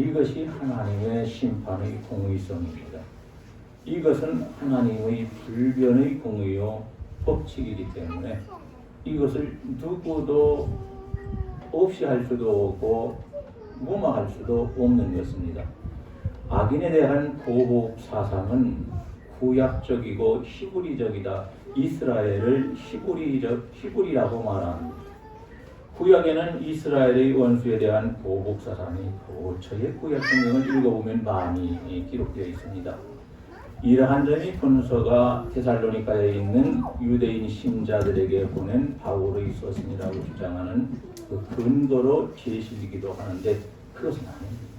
이것이 하나님의 심판의 공의성입니다. 이것은 하나님의 불변의 공의요 법칙이기 때문에 이것을 누구도 없이 할 수도 없고 무마할 수도 없는 것입니다. 악인에 대한 보복 사상은 구약적이고 히브리적이다. 이스라엘을 히브리라고 말합니다. 구약에는 이스라엘의 원수에 대한 보복 사상이 도처에 구약 성경을 읽어보면 많이 기록되어 있습니다. 이러한 점이 본서가 데살로니가에 있는 유대인 신자들에게 보낸 바울의 서신이라고 주장하는 그 근거로 제시되기도 하는데 그것은 아닙니다.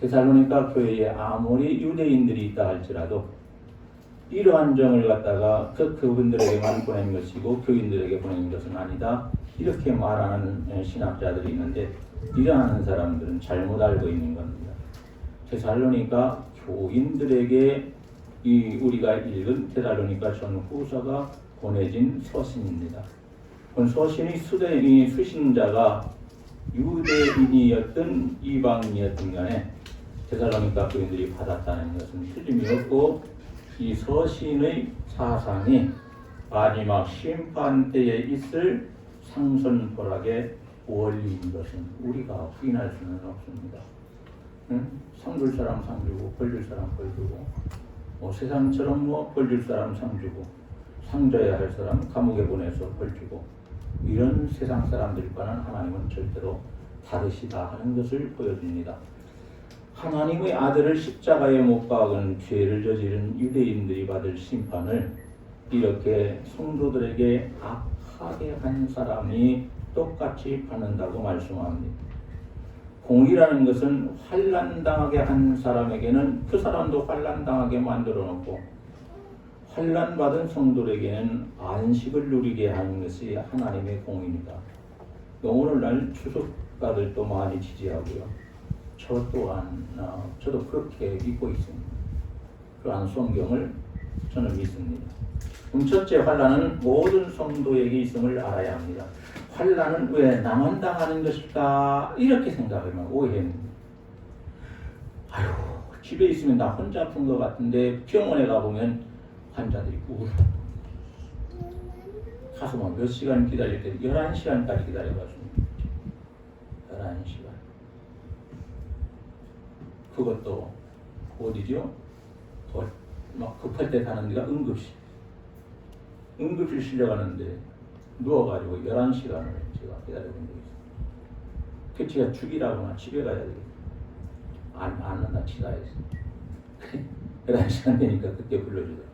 데살로니가 교회에 아무리 유대인들이 있다 할지라도 이러한 점을 갖다가 그분들에게만 보낸 것이고 교인들에게 보낸 것은 아니다. 이렇게 말하는 신학자들이 있는데 이러한 사람들은 잘못 알고 있는 겁니다. 데살로니가 교인들에게 우리가 읽은 데살로니가 전후서가 보내진 서신입니다. 서신의 수신자가 유대인이었든 이방인이었든 간에 데살로니가 교인들이 받았다는 것은 틀림이 없고 이 서신의 사상이 마지막 심판 때에 있을 상선벌악의 원리인 것은 우리가 부인할 수는 없습니다. 상 줄 사람 상 주고 벌 줄 사람 벌 주고 세상처럼 벌 줄 사람 상 주고 상 줘야 할 사람 감옥에 보내서 벌 주고 이런 세상 사람들과는 하나님은 절대로 다르시다 하는 것을 보여줍니다. 하나님의 아들을 십자가에 못 박은 죄를 저지른 유대인들이 받을 심판을 이렇게 성도들에게 악하게 한 사람이 똑같이 받는다고 말씀합니다. 공의라는 것은 환난당하게 한 사람에게는 그 사람도 환난당하게 만들어 놓고 환난받은 성도에게는 안식을 누리게 하는 것이 하나님의 공의입니다. 오늘날 추석가들도 많이 지지하고요. 저 또한 저도 그렇게 믿고 있습니다. 그러한 성경을 저는 믿습니다. 첫째 환난은 모든 성도에게 있음을 알아야 합니다. 환난은 왜 나만 당하는 것일까 이렇게 생각하면 오해입니다. 아유 집에 있으면 나 혼자 아픈 것 같은데 병원에 가보면 환자들이 우울하고 가서 몇 시간 기다릴 때 11시간까지 기다려봤습니다. 11시간. 그것도 어디죠? 막 급할 때 가는 데가 응급실. 응급실 실려가는데 누워가지고 11시간을 제가 기다려본 적이 있어요. 그 제가 죽이라거나 집에 가야 되겠다. 안 한다 치다했어. 11시간 되니까 그때 불러주더라고요.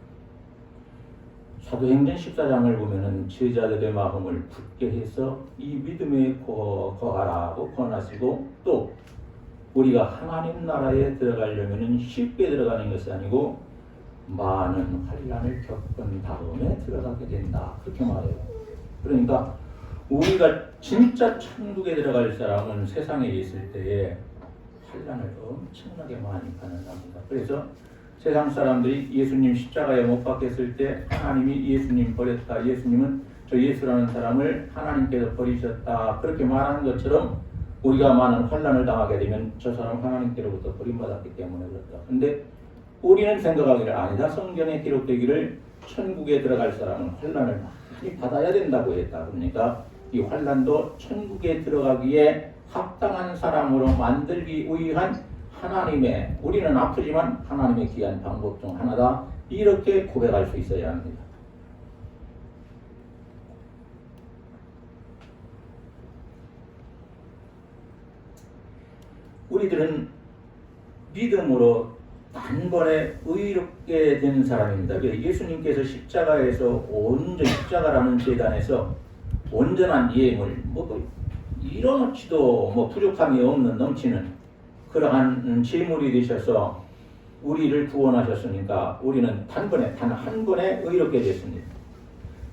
사도행전 14장을 보면은 제자들의 마음을 굳게 해서 이 믿음에 거하라고 권하시고 또 우리가 하나님 나라에 들어가려면 쉽게 들어가는 것이 아니고 많은 환난을 겪은 다음에 들어가게 된다. 그렇게 말해요. 그러니까 우리가 진짜 천국에 들어갈 사람은 세상에 있을 때에 환난을 엄청나게 많이 받는답니다. 그래서 세상 사람들이 예수님 십자가에 못 박혔을 때 하나님이 예수님 버렸다. 예수님은 저 예수라는 사람을 하나님께서 버리셨다. 그렇게 말하는 것처럼 우리가 많은 환난을 당하게 되면 저 사람 하나님께로부터 버림받았기 때문에 그렇다. 근데 우리는 생각하기를 아니다. 성경에 기록되기를 천국에 들어갈 사람은 환난을 많이 받아야 된다고 했다. 그러니까 이 환난도 천국에 들어가기에 합당한 사람으로 만들기 위한 하나님의 우리는 아프지만 하나님의 귀한 방법 중 하나다. 이렇게 고백할 수 있어야 합니다. 우리들은 믿음으로 단번에 의롭게 된 사람입니다. 예수님께서 십자가에서 십자가라는 제단에서 온전한 예물, 이런어치도 부족함이 없는 넘치는 그러한 제물이 되셔서 우리를 구원하셨으니까 우리는 단번에 단 한 번에 의롭게 됐습니다.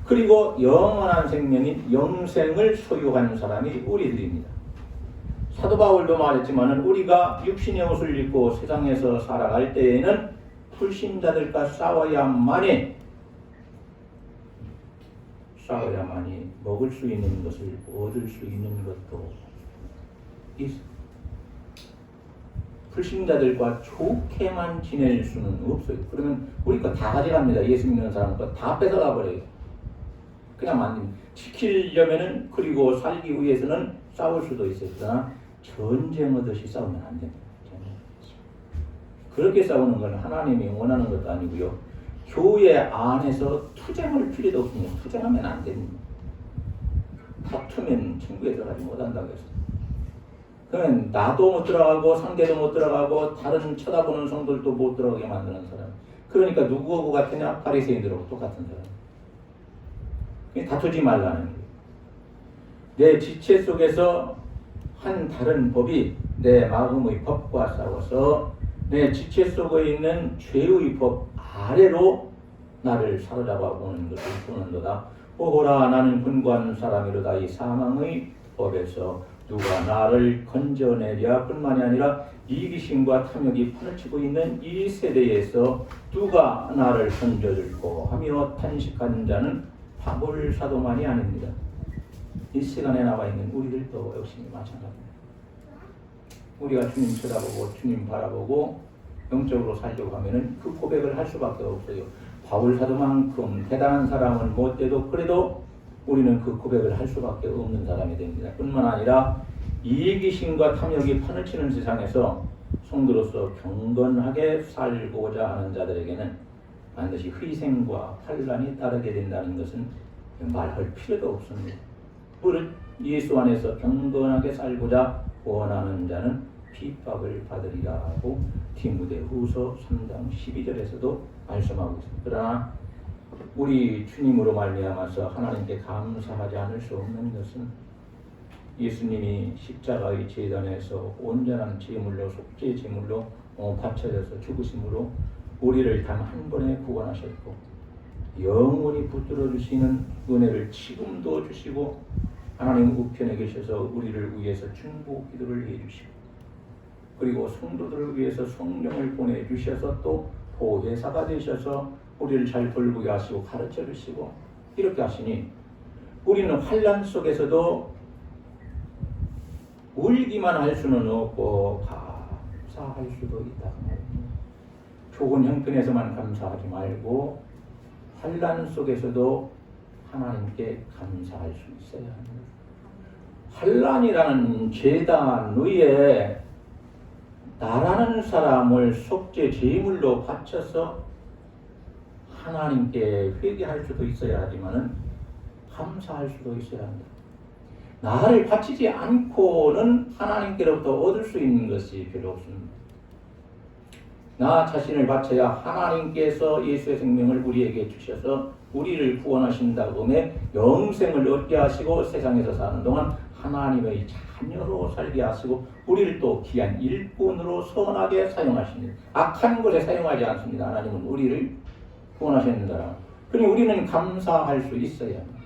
그리고 영원한 생명인 영생을 소유한 사람이 우리들입니다. 사도 바울도 말했지만 우리가 육신의 옷을 입고 세상에서 살아갈 때에는 불신자들과 싸워야만이 먹을 수 있는 것을 얻을 수 있는 것도 있습니다. 불신자들과 좋게만 지낼 수는 없어요. 그러면 우리 거 다 가져갑니다. 예수 믿는 사람 거 다 뺏어가 버려요. 그냥 안 지키려면은 그리고 살기 위해서는 싸울 수도 있어요. 그러나 전쟁하듯이 싸우면 안 됩니다. 그렇게 싸우는 건 하나님이 원하는 것도 아니고요. 교회 안에서 투쟁할 필요도 없습니다. 투쟁하면 안 됩니다. 다투면 천국에 들어가지 못한다고 했어요. 그러면 나도 못 들어가고 상대도 못 들어가고 다른 쳐다보는 성들도 못 들어가게 만드는 사람. 그러니까 누구하고 같으냐? 바리새인들하고 똑같은 사람. 다투지 말라는 거예요. 내 지체 속에서 한 다른 법이 내 마음의 법과 싸워서 내 지체 속에 있는 죄의 법 아래로 나를 사로잡아 보는 것을 보는도다. 보거라 나는 분고한 사람이로다. 이 사망의 법에서 누가 나를 건져내랴 뿐만이 아니라 이기심과 탐욕이 판을 치고 있는 이 세대에서 누가 나를 건져줄고 하며 탄식하는 자는 바볼사도만이 아닙니다. 이 시간에 나와 있는 우리들도 역시 마찬가지입니다. 우리가 주님 쳐다보고 주님 바라보고 영적으로 살려고 하면은 그 고백을 할 수밖에 없어요. 바울사도만큼 대단한 사람은 못 돼도 그래도 우리는 그 고백을 할 수밖에 없는 사람이 됩니다. 뿐만 아니라 이기심과 탐욕이 판을 치는 세상에서 성도로서 경건하게 살고자 하는 자들에게는 반드시 희생과 환난이 따르게 된다는 것은 말할 필요도 없습니다. 예수 안에서 경건하게 살고자 원하는 자는 핍박을 받으리라고 디모데후서 3장 12절에서도 말씀하고 있습니다. 그러나 우리 주님으로 말미암아서 하나님께 감사하지 않을 수 없는 것은 예수님이 십자가의 제단에서 온전한 제물로 속죄 제물로 바쳐져서 죽으심으로 우리를 단 한 번에 구원하셨고 영원히 붙들어 주시는 은혜를 지금도 주시고 하나님 우편에 계셔서 우리를 위해서 중보 기도를 해주시고 그리고 성도들을 위해서 성령을 보내주셔서 또 보혜사가 되셔서 우리를 잘 돌보게 하시고 가르쳐 주시고 이렇게 하시니 우리는 환난 속에서도 울기만 할 수는 없고 감사할 수도 있다. 좋은 형편에서만 감사하지 말고 환난 속에서도 하나님께 감사할 수 있어야 합니다. 환난이라는 제단 위에 나라는 사람을 속죄 제물로 바쳐서 하나님께 회개할 수도 있어야 하지만은 감사할 수도 있어야 합니다. 나를 바치지 않고는 하나님께로부터 얻을 수 있는 것이 별로 없습니다. 나 자신을 바쳐야 하나님께서 예수의 생명을 우리에게 주셔서 우리를 구원하신 다음에 영생을 얻게 하시고 세상에서 사는 동안 하나님의 자녀로 살게 하시고 우리를 또 귀한 일꾼으로 선하게 사용하십니다. 악한 것에 사용하지 않습니다. 하나님은 우리를 구원하셨느니라. 그러니 우리는 감사할 수 있어야 합니다.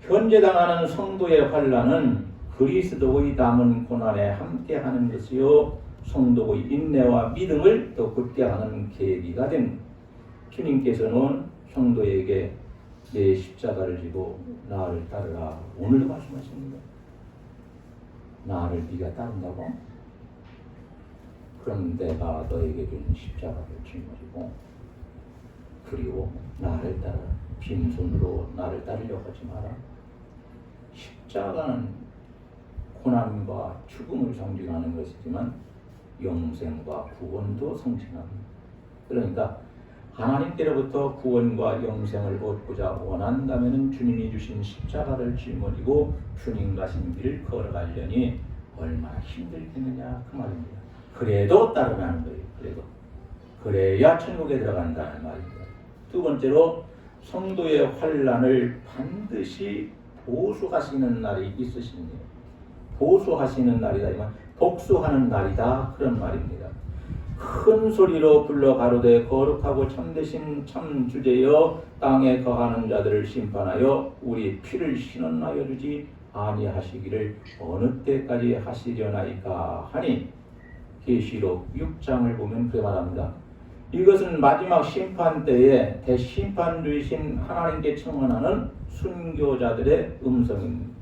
현재 당하는 성도의 환난은 그리스도의 남은 고난에 함께하는 것이요 성도의 인내와 믿음을 더 굳게 하는 계기가 됩니다. 주님께서는 성도에게 내 십자가를 지고 나를 따르라 오늘도 말씀하십니다. 나를 네가 따른다고? 그럼 내가 너에게 준 십자가를 짊어지고 그리고 나를 따라 빈손으로 나를 따르려고 하지 마라. 십자가는 고난과 죽음을 상징하는 것이지만 영생과 구원도 상징합니다. 그러니까 하나님께로부터 구원과 영생을 얻고자 원한다면 주님이 주신 십자가를 짊어지고 주님 가신 길을 걸어가려니 얼마나 힘들겠느냐 그 말입니다. 그래도 따르라는 거예요. 그래야 천국에 들어간다는 말입니다. 두 번째로 성도의 환난을 반드시 보수하시는 날이 있으십니다. 보수하시는 날이다. 복수하는 날이다. 그런 말입니다. 큰 소리로 불러 가로되 거룩하고 참되신 참 주제여 땅에 거하는 자들을 심판하여 우리 피를 신원하여 주지 아니하시기를 어느 때까지 하시려나이까 하니 계시록 6장을 보면 그래 말합니다. 이것은 마지막 심판 때에 대심판주이신 하나님께 청원하는 순교자들의 음성입니다.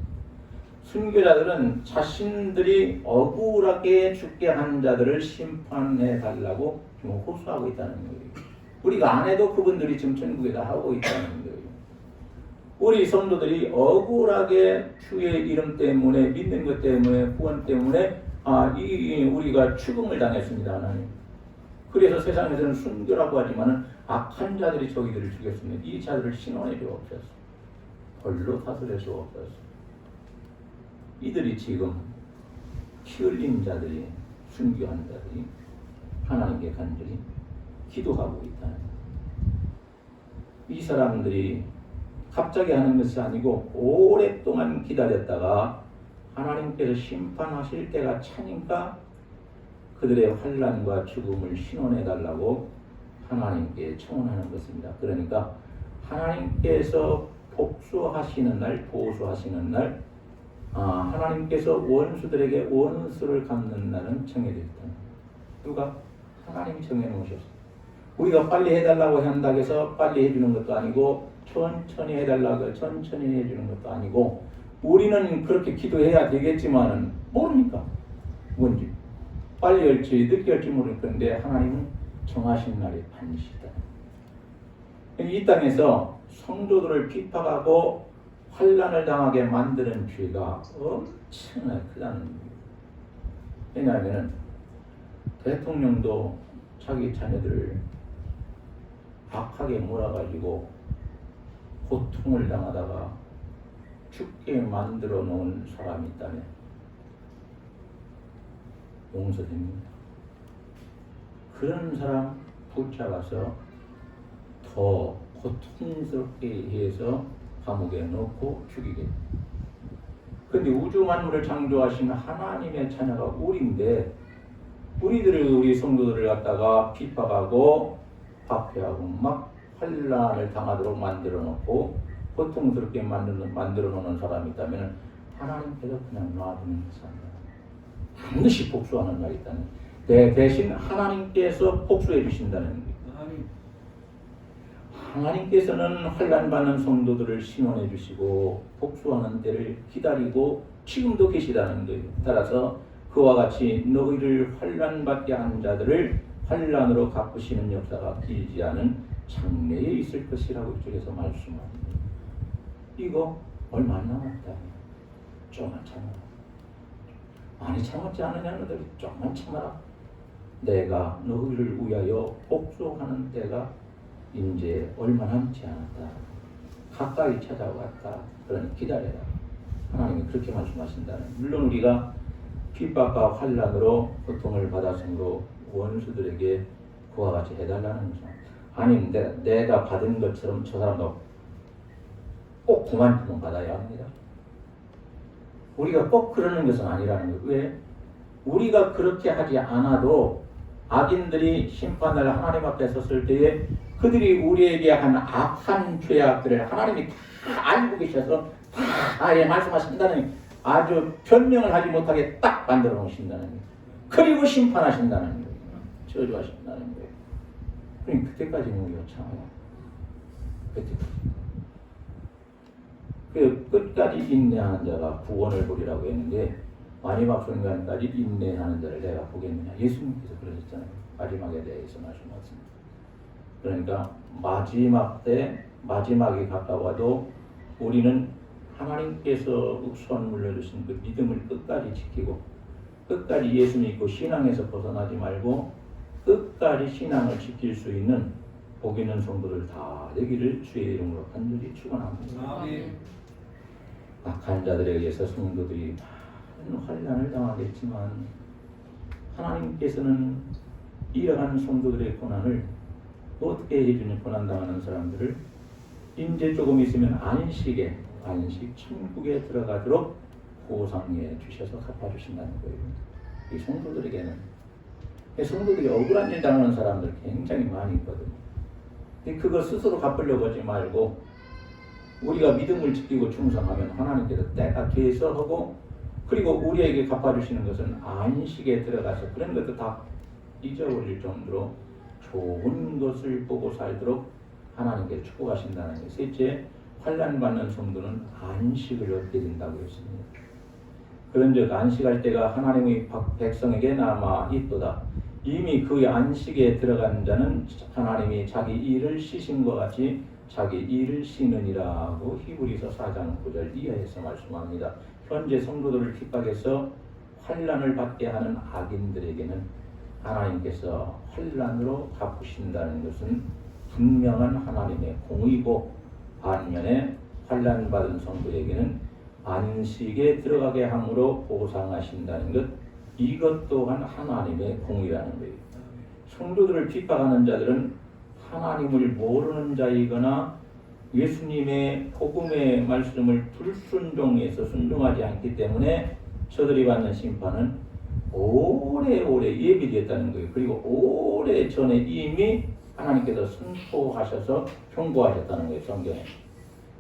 순교자들은 자신들이 억울하게 죽게 한 자들을 심판해 달라고 지금 호소하고 있다는 거예요. 우리가 안 해도 그분들이 지금 천국에다 하고 있다는 거예요. 우리 성도들이 억울하게 주의 이름 때문에, 믿는 것 때문에, 구원 때문에 우리가 죽음을 당했습니다. 하나님. 그래서 세상에서는 순교라고 하지만 악한 자들이 저희들을 죽였습니다. 이 자들을 신원해 주옵소서. 벌로 다스릴 수 없어서. 이들이 지금 피 흘린 자들이, 순교한 자들이 하나님께 간절히 기도하고 있다는 거예요. 이 사람들이 갑자기 하는 것이 아니고 오랫동안 기다렸다가 하나님께서 심판하실 때가 차니까 그들의 환난과 죽음을 신원해 달라고 하나님께 청원하는 것입니다. 그러니까 하나님께서 복수하시는 날, 보수하시는 날, 하나님께서 원수들에게 원수를 갚는 날은 정해져 있다. 누가? 하나님이 정해놓으셨어요. 우리가 빨리 해달라고 한다고 해서 빨리 해주는 것도 아니고 천천히 해달라고 천천히 해주는 것도 아니고 우리는 그렇게 기도해야 되겠지만은 모르니까 뭔지 빨리 할지 늦게 할지 모르겠는데 하나님은 정하신 날이 반드시다. 이 땅에서 성도들을 핍박하고 환난을 당하게 만드는 죄가 엄청나게 크다는 거예요. 왜냐하면 대통령도 자기 자녀들을 악하게 몰아가지고 고통을 당하다가 죽게 만들어 놓은 사람이 있다면 용서됩니다. 그런 사람 붙잡아서 더 고통스럽게 해서 감옥에 넣고 죽이게. 그런데 우주 만물을 창조하신 하나님의 자녀가 우리인데 우리 성도들을 갖다가 핍박하고 박해하고 막 환난을 당하도록 만들어 놓고 고통스럽게 만들어 놓는 사람이 있다면 하나님께서 그냥 놔두는 것이 아니라 반드시 복수하는 날이 있다는 대신 하나님께서 복수해 주신다는 겁니다. 하나님께서는 환난 받는 성도들을 신원해 주시고 복수하는 때를 기다리고 지금도 계시다는 거예요. 따라서 그와 같이 너희를 환난 받게 한 자들을 환난으로 갚으시는 역사가 길지 않은 장래에 있을 것이라고 이쪽에서 말씀합니다. 이거 얼마 안 남았다. 조금만 참아라. 많이 참았지 않느냐 너희들이 조금만 참아라. 내가 너희를 위하여 복수하는 때가 이제 얼마 남지 않았다. 가까이 찾아왔다. 그러니 기다려라. 하나님이 그렇게 말씀하신다는. 물론 우리가 핍박과 환난으로 고통을 받았으므로 원수들에게 그와 같이 해달라는 거죠. 아닌데 내가 받은 것처럼 저 사람도 꼭 그만큼은 받아야 합니다. 우리가 꼭 그러는 것은 아니라는 거예요. 왜? 우리가 그렇게 하지 않아도 악인들이 심판을 하나님 앞에 섰을 때에 그들이 우리에게 한 악한 죄악들을 하나님이 다 알고 계셔서 다 말씀하신다는 아주 변명을 하지 못하게 딱 만들어 놓으신다는 거예요. 그리고 심판하신다는 거예요. 저주하신다는 거예요. 그러니까 그때까지는 우리가 참아요. 그 끝까지 인내하는 자가 구원을 보리라고 했는데 마지막 순간까지 인내하는 자를 내가 보겠느냐. 예수님께서 그러셨잖아요. 마지막에 대해서 말씀하셨습니다. 그러니까 마지막 때 마지막이 가까워도 우리는 하나님께서 선물로 주신 그 믿음을 끝까지 지키고 끝까지 예수 믿고 신앙에서 벗어나지 말고 끝까지 신앙을 지킬 수 있는 복 있는 성도들 다 되기를 주의 이름으로 간절히 축원합니다. 악한 자들에 의해서 성도들이 많은 환난을 당하겠지만 하나님께서는 이러한 성도들의 고난을 어떻게 해주는 고난당하는 사람들을 이제 조금 있으면 안식 천국에 들어가도록 보상해 주셔서 갚아주신다는 거예요. 이 성도들에게는 성도들이 억울한 일 당하는 사람들 굉장히 많이 있거든요. 그거 스스로 갚으려고 하지 말고 우리가 믿음을 지키고 충성하면 하나님께서 때가 돼서 하고 그리고 우리에게 갚아주시는 것은 안식에 들어가서 그런 것도 다 잊어버릴 정도로 좋은 것을 보고 살도록 하나님께 축복하신다는 거예요. 셋째, 환난 받는 성도는 안식을 얻게 된다고 했습니다. 그런즉 안식할 때가 하나님의 백성에게 남아 있도다. 이미 그 안식에 들어간 자는 하나님이 자기 일을 쉬신 것 같이 자기 일을 쉬느니라고 히브리서 4장 9절 이하에서 말씀합니다. 현재 성도들을 핍박해서 환난을 받게 하는 악인들에게는 하나님께서 환난으로 갚으신다는 것은 분명한 하나님의 공의고, 반면에 환난 받은 성도에게는 안식에 들어가게 함으로 보상하신다는 것, 이것 또한 하나님의 공의라는 거예요. 성도들을 핍박하는 자들은 하나님을 모르는 자이거나 예수님의 복음의 말씀을 불순종해서 순종하지 않기 때문에 저들이 받는 심판은 오래오래 예비되었다는 거예요. 그리고 오래전에 이미 하나님께서 선포하셔서 경고하셨다는 거예요, 성경에.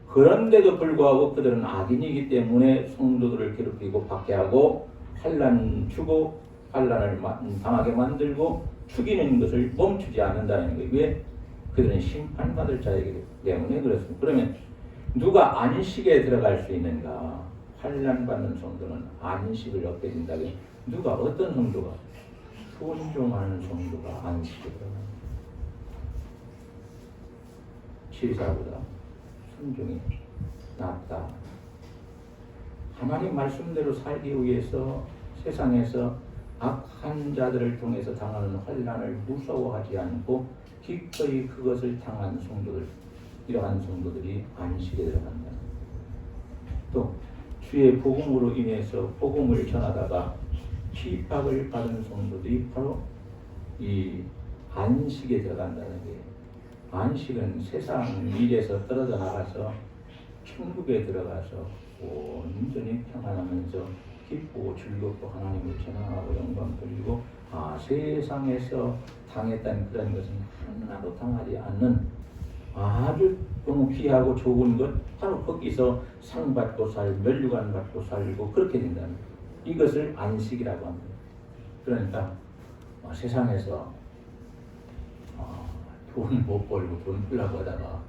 그런데도 불구하고 그들은 악인이기 때문에 성도들을 괴롭히고 박해하고 환난 주고 환난을 당하게 만들고 죽이는 것을 멈추지 않는다는 거예요. 왜? 그들은 심판받을 자이기 때문에 그렇습니다. 그러면 누가 안식에 들어갈 수 있는가? 환난 받는 성도는 안식을 얻게 된다면 누가, 어떤 성도가? 순종하는 성도가 안식에 들어갑니다. 치사보다 순종이 낫다. 하나님 말씀대로 살기 위해서 세상에서 악한 자들을 통해서 당하는 환난을 무서워하지 않고 기꺼이 그것을 당한 성도들, 이러한 성도들이 안식에 들어간다. 또 주의 복음으로 인해서 복음을 전하다가 핍박을 받은 성도들이 바로 이 안식에 들어간다는 거예요. 안식은 세상 일에서 떨어져 나가서 천국에 들어가서 온전히 평안하면서 기쁘고 즐겁고 하나님을 찬양하고 영광 돌리고 세상에서 당했던 그런 것은 하나도 당하지 않는 아주 너무 귀하고 좋은 것, 바로 거기서 상 받고 살고 멸류관 받고 살고 그렇게 된다는 거예요. 이것을 안식이라고 합니다. 그러니까 세상에서 돈 못 벌고 돈 벌려고 하다가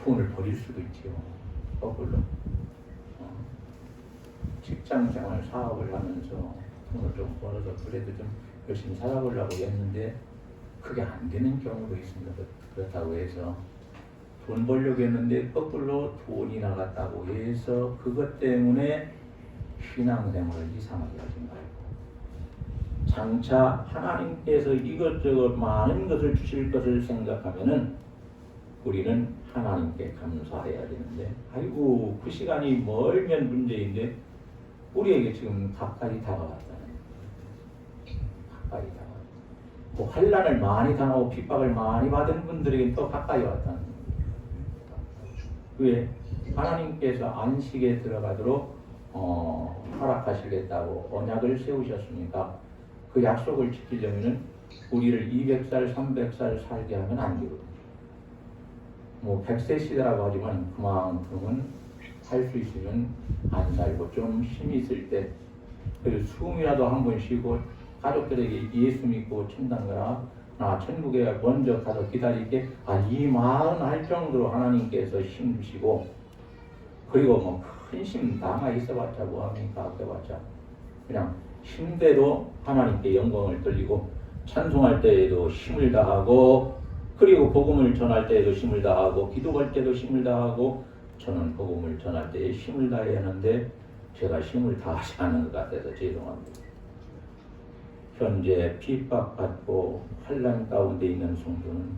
돈을 버릴 수도 있지요. 거꾸로 직장생활 사업을 하면서 돈을 좀 벌어서 그래도 좀 열심히 살아보려고 했는데 그게 안 되는 경우도 있습니다. 그렇다고 해서 돈 벌려고 했는데 거꾸로 돈이 나갔다고 해서 그것 때문에 신앙생활을 이상하게 하지 말고, 장차 하나님께서 이것저것 많은 것을 주실 것을 생각하면은 우리는 하나님께 감사해야 되는데, 아이고 그 시간이 멀면 문제인데 우리에게 지금 가까이 다가왔다는 거예요. 가까이 다가왔다. 그 환난을 많이 당하고 핍박을 많이 받은 분들에게 더 가까이 왔다는 거예요. 왜? 하나님께서 안식에 들어가도록 허락하시겠다고 언약을 세우셨으니까 그 약속을 지키려면 우리를 200살, 300살 살게 하면 안 되거든요. 뭐 100세 시대라고 하지만 그만큼은 살 수 있으면 안 살고 좀 힘이 있을 때 그래도 숨이라도 한 번 쉬고 가족들에게 예수 믿고 천당 가라, 천국에 먼저 가서 기다릴게, 이 마음 할 정도로 하나님께서 힘 주시고, 그리고 뭐 큰 힘 남아 있어봤자 뭐합니까? 아껴봤자 그냥 힘대로 하나님께 영광을 돌리고 찬송할 때에도 힘을 다하고, 그리고 복음을 전할 때에도 힘을 다하고, 기도할 때도 힘을 다하고. 저는 복음을 전할 때에 힘을 다해야 하는데 제가 힘을 다하지 않은 것 같아서 죄송합니다. 현재 핍박받고 환난 가운데 있는 성도는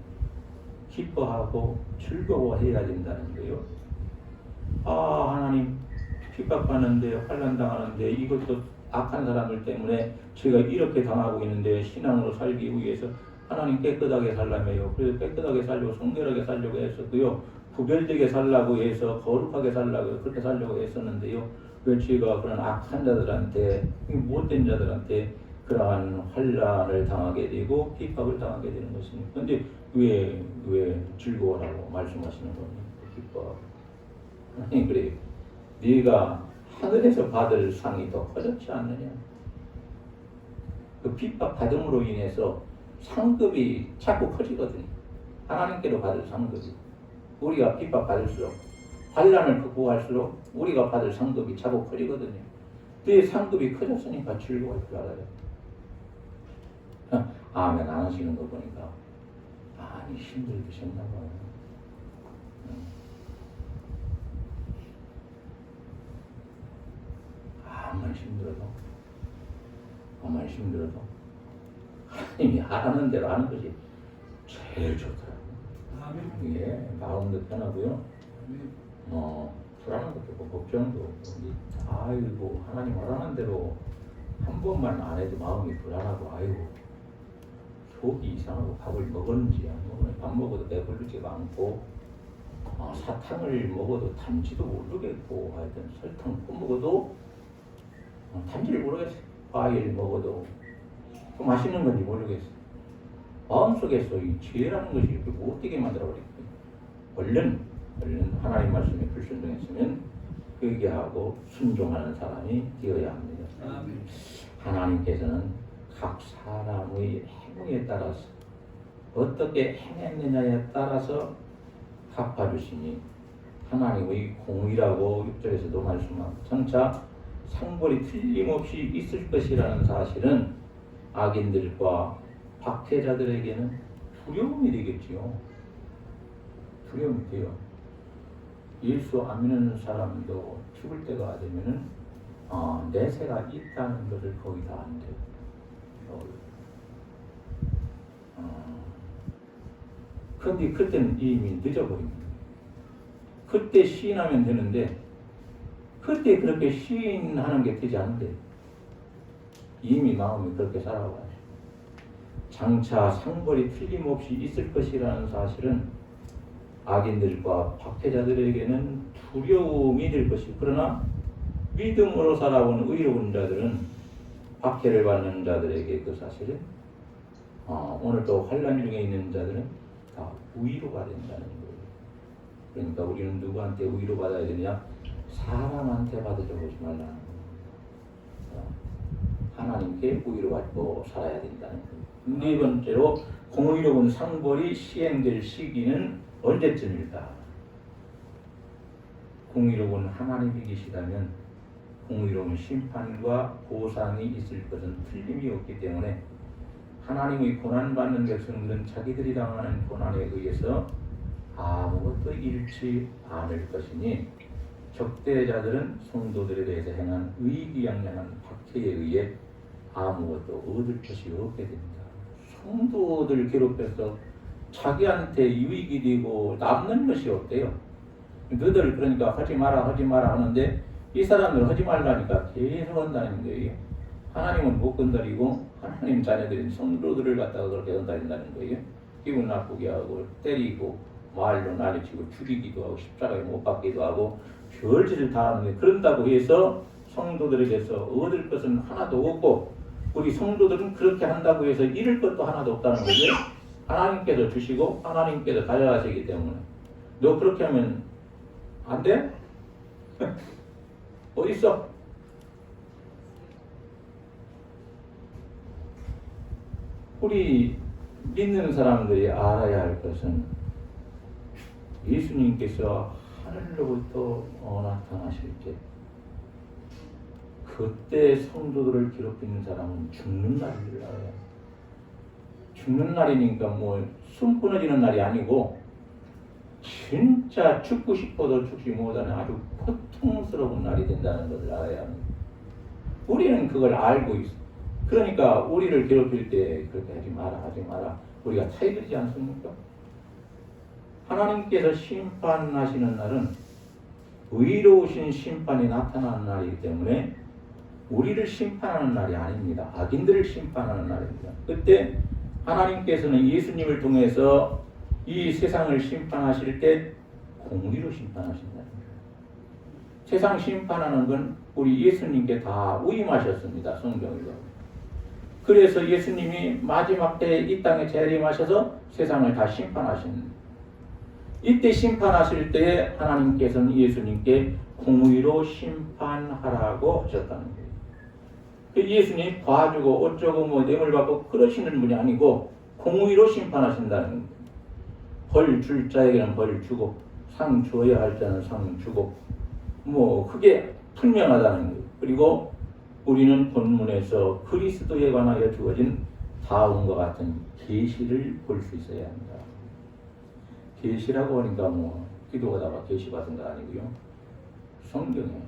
기뻐하고 즐거워해야 된다는 거예요. 하나님 핍박받는데 환난 당하는데 이것도 악한 사람들 때문에 제가 이렇게 당하고 있는데 신앙으로 살기 위해서 하나님 깨끗하게 살라며요. 그래서 깨끗하게 살려고 성결하게 살려고 했었고요. 구별되게 살라고 해서 거룩하게 살라고 그렇게 살려고 했었는데요. 왜 제가 그런 악한 자들한테, 못된 자들한테 그러한 환난을 당하게 되고 핍박을 당하게 되는 것입니다. 그런데 왜 즐거워라고 말씀하시는 겁니까? 기뻐하고. 아니 그래요. 네가 하늘에서 받을 상이 더 커졌지 않느냐. 그 핍박 받음으로 인해서 상급이 자꾸 커지거든요. 하나님께로 받을 상급이. 우리가 핍박 받을수록, 환난을 극복할수록 우리가 받을 상급이 자꾸 커지거든요. 내 상급이 커졌으니까 즐거울 줄 알아요. 아멘 안 하시는 거 보니까 많이 힘들으셨나 봐요. 아무리 힘들어도 하나님이 하라는 대로 하는 것이 제일 좋더라고요. 예, 마음도 편하고요. 불안한 것도 없고 걱정도 없고 아이고 하나님 하라는 대로 한 번만 안 해도 마음이 불안하고 아이고 속이 이상하고 밥을 먹었는지 안 먹었는지 밥 먹어도 배부르지가 않고 사탕을 먹어도 단지도 모르겠고 하여튼 설탕 먹어도 단지를 모르겠어요. 과일 먹어도 또 맛있는 건지 모르겠어요. 마음속에서 이 죄라는 것이 이렇게 못되게 만들어버렸거든요. 얼른 하나님 말씀에 불순종했으면 회개하고 순종하는 사람이 되어야 합니다. 하나님께서는 각 사람의 행위에 따라서 어떻게 행했느냐에 따라서 갚아주시니 하나님의 공의라고 6절에서도 말씀합니다. 장차 상벌이 틀림없이 있을 것이라는 사실은 악인들과 박해자들에게는 두려움이 되겠지요. 두려움이 돼요. 예수 안 믿는 사람도 죽을 때가 되면은 내세가 있다는 것을 거의 다 안 돼요. 그런데 그때는 이미 늦어버립니다. 그때 시인하면 되는데 그때 그렇게 시인하는 게 되지 않는데 이미 마음이 그렇게 살아와요. 장차 상벌이 틀림없이 있을 것이라는 사실은 악인들과 박해자들에게는 두려움이 될 것이고 그러나 믿음으로 살아온 의로운 자들은 박해를 받는 자들에게 그 사실은 오늘도 환난 중에 있는 자들은 다 위로가 된다는 거예요. 그러니까 우리는 누구한테 위로 받아야 되냐? 사람한테 받아주지 말라는 거예요. 하나님께 위로받고 살아야 된다는 거예요. 네 번째로 공의로운 상벌이 시행될 시기는 언제쯤일까? 공의로운 하나님이 계시다면 공의로운 심판과 보상이 있을 것은 틀림이 없기 때문에 하나님의 고난받는 백성들은 자기들이 당하는 고난에 의해서 아무것도 잃지 않을 것이니 적대자들은 성도들에 대해서 행한 의기양양한 박해에 의해 아무것도 얻을 것이 없게 됩니다. 성도들 괴롭혀서 자기한테 유익이 되고 남는 것이 없대요. 너들 그러니까 하지 마라 하는데 이 사람들 하지 말라니까 계속 한다는 거예요. 하나님은 못 건드리고 하나님 자녀들인 성도들을 갖다가 그렇게 건드린다는 거예요. 기분 나쁘게 하고 때리고 말로 난리치고 죽이기도 하고 십자가에 못 박기도 하고 별짓을 다 하는데 그런다고 해서 성도들에게서 얻을 것은 하나도 없고 우리 성도들은 그렇게 한다고 해서 잃을 것도 하나도 없다는 거죠. 하나님께서 주시고 하나님께서 가져가시기 때문에 너 그렇게 하면 안 돼? 어디 있어? 우리 믿는 사람들이 알아야 할 것은 예수님께서 하늘로부터 나타나실 때 그때 성도들을 괴롭히는 사람은 죽는 날을 알아요. 죽는 날이니까 뭐 숨 끊어지는 날이 아니고 진짜 죽고 싶어도 죽지 못하는 아주 고통스러운 날이 된다는 것을 알아야 합니다. 우리는 그걸 알고 있어. 그러니까 우리를 괴롭힐 때 그렇게 하지 마라 우리가 타이르지 않습니까? 하나님께서 심판하시는 날은 의로우신 심판이 나타나는 날이기 때문에 우리를 심판하는 날이 아닙니다. 악인들을 심판하는 날입니다. 그때 하나님께서는 예수님을 통해서 이 세상을 심판하실 때 공의로 심판하신다는 거예요. 세상 심판하는 건 우리 예수님께 다 위임하셨습니다. 성경에서. 그래서 예수님이 마지막 때 이 땅에 재림하셔서 세상을 다 심판하십니다. 이때 심판하실 때에 하나님께서는 예수님께 공의로 심판하라고 하셨다는 거예요. 예수님이 봐주고 어쩌고 뭐 뇌물 받고 그러시는 분이 아니고 공의로 심판하신다는 거예요. 벌 줄 자에게는 벌 주고 상 줘야 할 자는 상 주고 뭐 그게 분명하다는 거예요. 그리고 우리는 본문에서 그리스도에 관하여 주어진 다음과 같은 계시를 볼 수 있어야 합니다. 계시라고 하니까 뭐 기도하다가 계시 받은 거 아니고요. 성경에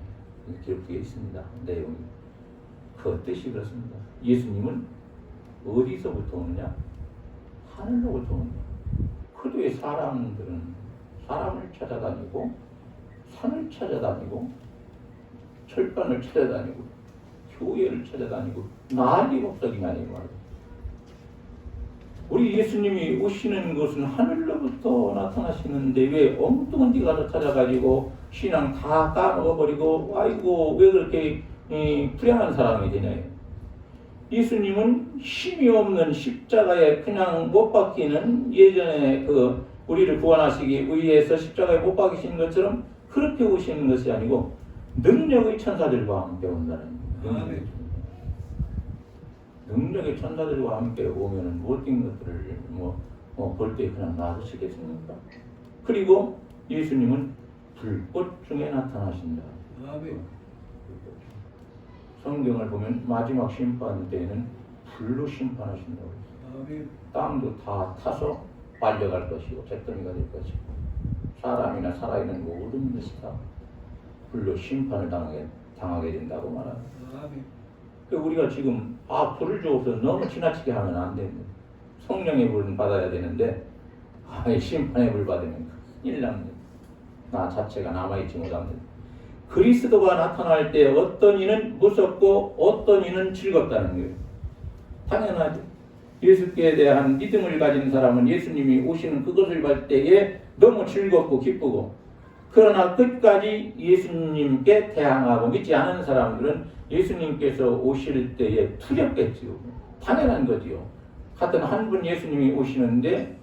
기록되어 있습니다. 내용이. 그 뜻이 그렇습니다. 예수님은 어디서부터 오느냐? 하늘로부터 오느냐? 그도의 사람들은 사람을 찾아다니고 산을 찾아다니고 철반을 찾아다니고 교회를 찾아다니고 난리법석이냐 이 말이에요. 우리 예수님이 오시는 것은 하늘로부터 나타나시는데 왜 엉뚱한 데 가서 찾아가지고 신앙 다 까먹어버리고 아이고 왜 그렇게 불행한 사람이 되냐. 예수님은 힘이 없는 십자가에 그냥 못 박히는 예전에 그 우리를 구원하시기 위해서 십자가에 못 박히신 것처럼 그렇게 오시는 것이 아니고 능력의 천사들과 함께 온다는 거예요. 능력의 천사들과 함께 오면은 모든 것들을 볼 때 그냥 놔두시겠습니까? 그리고 예수님은 불꽃 중에 나타나신다. 성경을 보면 마지막 심판 때에는 불로 심판하신다고 했어요. 땅도 다 타서 말려갈 것이고 잿더미가 될 것이고 사람이나 살아있는 모든 것이 다 불로 심판을 당하게 된다고 말합니다. 우리가 지금 불을 줘서 너무 지나치게 하면 안 됩니다. 성령의 불은 받아야 되는데 심판의 불 받으면 큰일 납니다. 나 자체가 남아있지 못합니다. 그리스도가 나타날 때 어떤 이는 무섭고 어떤 이는 즐겁다는 거예요. 당연하죠. 예수께 대한 믿음을 가진 사람은 예수님이 오시는 그것을 볼 때에 너무 즐겁고 기쁘고, 그러나 끝까지 예수님께 대항하고 믿지 않은 사람들은 예수님께서 오실 때에 두렵겠지요. 당연한 거지요. 같은 한 분 예수님이 오시는데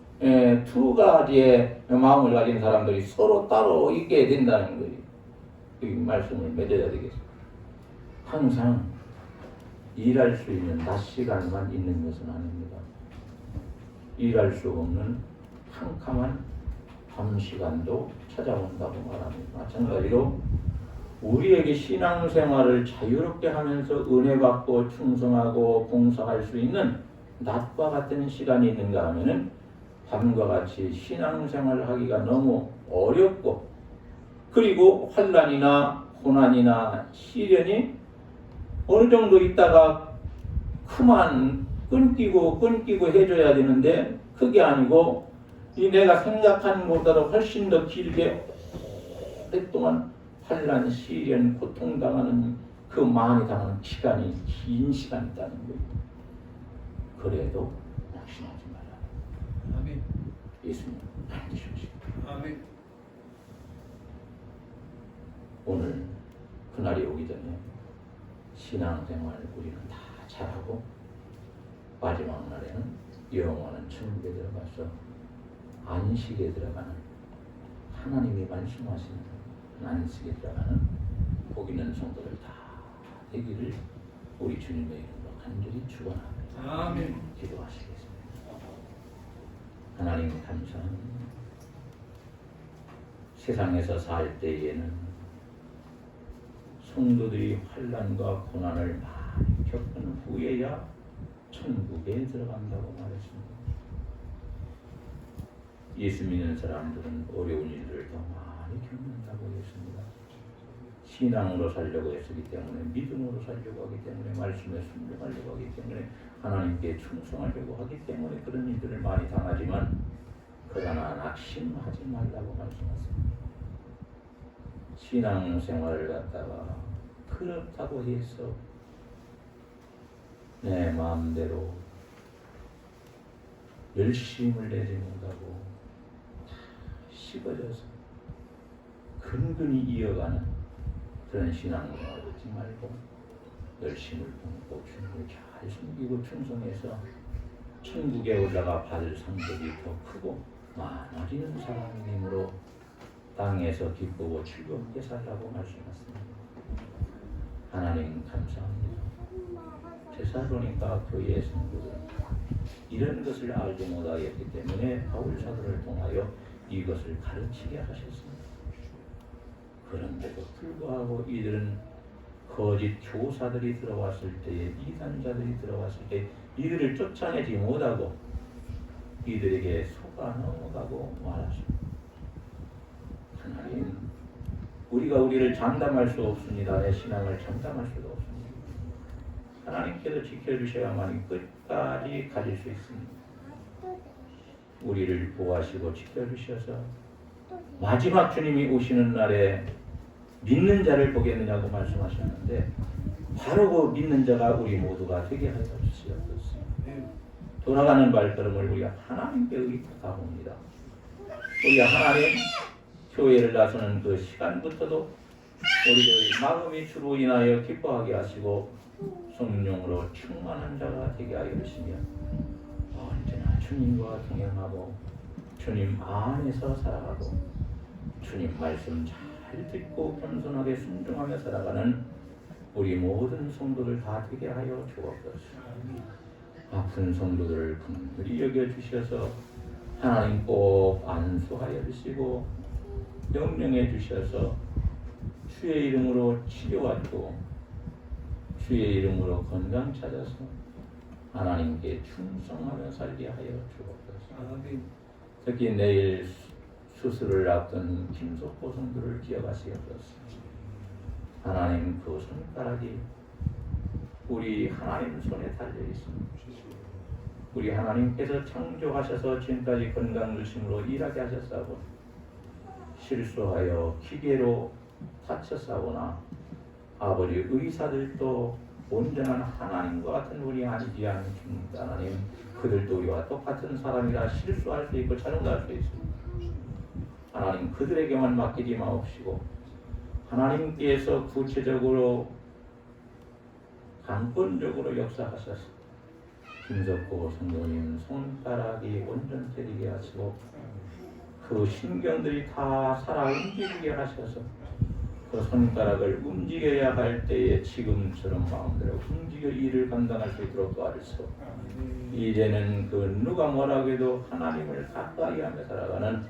두 가지의 마음을 가진 사람들이 서로 따로 있게 된다는 거예요. 이 말씀을 맺어야 되겠습니다. 항상 일할 수 있는 낮 시간만 있는 것은 아닙니다. 일할 수 없는 캄캄한 밤 시간도 찾아온다고 말합니다. 마찬가지로 우리에게 신앙생활을 자유롭게 하면서 은혜 받고 충성하고 봉사할 수 있는 낮과 같은 시간이 있는가 하면은 밤과 같이 신앙생활을 하기가 너무 어렵고, 그리고 환난이나 고난이나 시련이 어느 정도 있다가 그만 끊기고 해줘야 되는데, 그게 아니고 이 내가 생각한 것보다 훨씬 더 길게 오랫동안 환난, 시련, 고통당하는 그 많이 당하는 시간이 긴 시간이 있다는 거예요. 그래도 낙심하지 마라. 아멘. 예수님 반드시 오십니다. 아멘. 오늘 그날이 오기 전에 신앙생활 우리는 다 잘하고 마지막 날에는 영원한 천국에 들어가서 안식에 들어가는, 하나님이 말씀하시는 안식에 들어가는 복 있는 성도들 다 되기를 우리 주님의 이름으로 간절히 축원합니다. 아멘. 기도하시겠습니다. 하나님 감사합니다. 세상에서 살 때에는 성도들이 환난과 고난을 많이 겪은 후에야 천국에 들어간다고 말했습니다. 예수 믿는 사람들은 어려운 일들을 더 많이 겪는다고 했습니다. 신앙으로 살려고 했기 때문에, 믿음으로 살려고 하기 때문에, 말씀에 순종하려고 하기 때문에, 하나님께 충성하려고 하기 때문에 그런 일들을 많이 당하지만, 그러나 낙심하지 말라고 말씀하셨습니다. 신앙생활을 갖다가 그렇다고 해서 내 마음대로 열심을 내지 못하고 식어져서 근근히 이어가는 그런 신앙생활을 하지 말고 열심을 품고 주님을 잘 섬기고 충성해서 천국에 올라가 받을 상급이 더 크고 많아지는 사람이므로 땅에서 기쁘고 즐겁게 살라고 말씀하셨습니다. 하나님 감사합니다. 데살로니가 교회의 성도들 이런 것을 알지 못하였기 때문에 바울 사도를 통하여 이것을 가르치게 하셨습니다. 그런데도 불구하고 이들은 거짓 교사들이 들어왔을 때에, 이단자들이 들어왔을 때 이들을 쫓아내지 못하고 이들에게 속아 넘어가고 말하십니다. 하나님, 우리가 우리를 장담할 수 없습니다. 내 신앙을 장담할 수도 없습니다. 하나님께서 지켜주셔야만 끝까지 가질 수 있습니다. 우리를 보호하시고 지켜주셔서 마지막 주님이 오시는 날에 믿는 자를 보겠느냐고 말씀하셨는데, 바로 그 믿는 자가 우리 모두가 되게 하여 주시옵소서. 돌아가는 발걸음을 우리가 하나님께 의탁합니다. 우리가 하나님 교회를 나서는 그 시간부터도 우리의 마음이 주로 인하여 기뻐하게 하시고 성령으로 충만한 자가 되게 하여 주시며, 언제나 주님과 동행하고 주님 안에서 살아가고 주님 말씀 잘 듣고 겸손하게 순종하며 살아가는 우리 모든 성도들 다 되게 하여 주옵소서. 아픈 성도들을 긍휼히 여겨주셔서 하나님 꼭 안수하여 주시고 명령해 주셔서 주의 이름으로 치료하고 주의 이름으로 건강 찾아서 하나님께 충성하며 살게 하여 주옵소서. 특히 내일 수술을 앞둔 김석호 성도를 기억하시옵소서. 하나님, 그 손가락이 우리 하나님 손에 달려 있습니다. 우리 하나님께서 창조하셔서 지금까지 건강 주심으로 일하게 하셨사오나 실수하여 기계로 다쳤사오나 아버지 의사들도 온전한 하나님과 같은 우리 아니지 않습니까? 하나님, 그들도 우리와 똑같은 사람이라 실수할 수 있고 잘못할 수 있습니다. 하나님, 그들에게만 맡기지 마옵시고 하나님께서 구체적으로 강권적으로 역사하셔서 김석호 성도님 손가락이 온전해지게 하시고 그 신경들이 다 살아 움직이게 하셔서 그 손가락을 움직여야 할 때에 지금처럼 마음대로 움직여 일을 감당할 수 있도록 도와주시고, 이제는 그 누가 뭐라고 해도 하나님을 가까이 하며 살아가는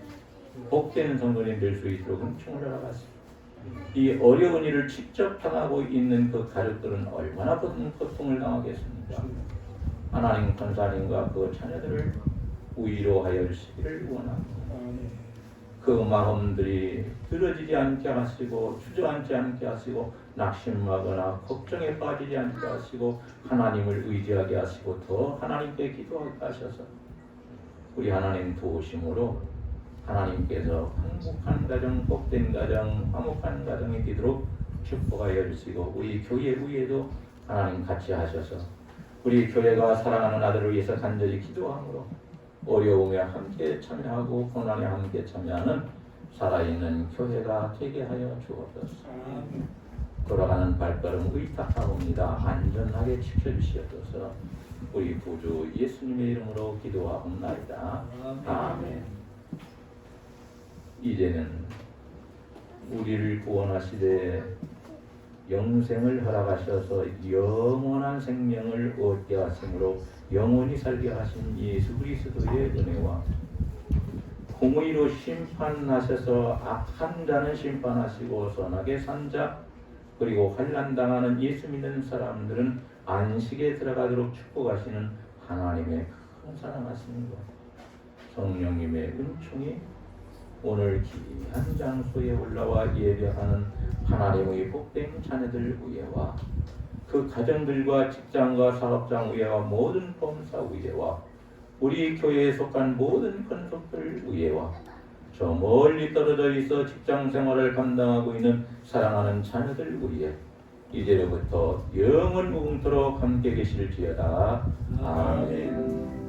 복된 성도님 될 수 있도록 은총을 허락하시고, 이 어려운 일을 직접 당하고 있는 그 가족들은 얼마나 고통을 당하겠습니까? 하나님 권사님과 그 자녀들을 위로하여 주시기를 원합니다. 그 마음들이 들어지지 않게 하시고 주저앉지 않게 하시고 낙심하거나 걱정에 빠지지 않게 하시고 하나님을 의지하게 하시고 더 하나님께 기도하게 하셔서 우리 하나님 도우심으로 하나님께서 행복한 가정, 복된 가정, 화목한 가정이 되도록 축복하여 주시고, 우리 교회 위에도 하나님 같이 하셔서 우리 교회가 사랑하는 아들을 위해서 간절히 기도함으로 어려움에 함께 참여하고 고난에 함께 참여하는 살아있는 교회가 되게 하여 주옵소서. 돌아가는 발걸음 의탁하옵니다. 안전하게 지켜주시옵소서. 우리 구주 예수님의 이름으로 기도하옵나이다. 아멘. 이제는 우리를 구원하시되 영생을 허락하셔서 영원한 생명을 얻게 하심으로 영원히 살게 하신 예수 그리스도의 은혜와 공의로 심판하셔서 악한 자는 심판하시고 선하게 산 자 그리고 환난당하는 예수 믿는 사람들은 안식에 들어가도록 축복하시는 하나님의 큰 사랑하심과 성령님의 은총이 오늘 귀한 장소에 올라와 예배하는 하나님의 복된 자녀들 위에와 그 가정들과 직장과 사업장 위에와 모든 범사 위에와 우리 교회에 속한 모든 권속들 위에와 저 멀리 떨어져 있어 직장 생활을 감당하고 있는 사랑하는 자녀들 위에 이제로부터 영원 무궁토록 함께 계실지어다. 아멘.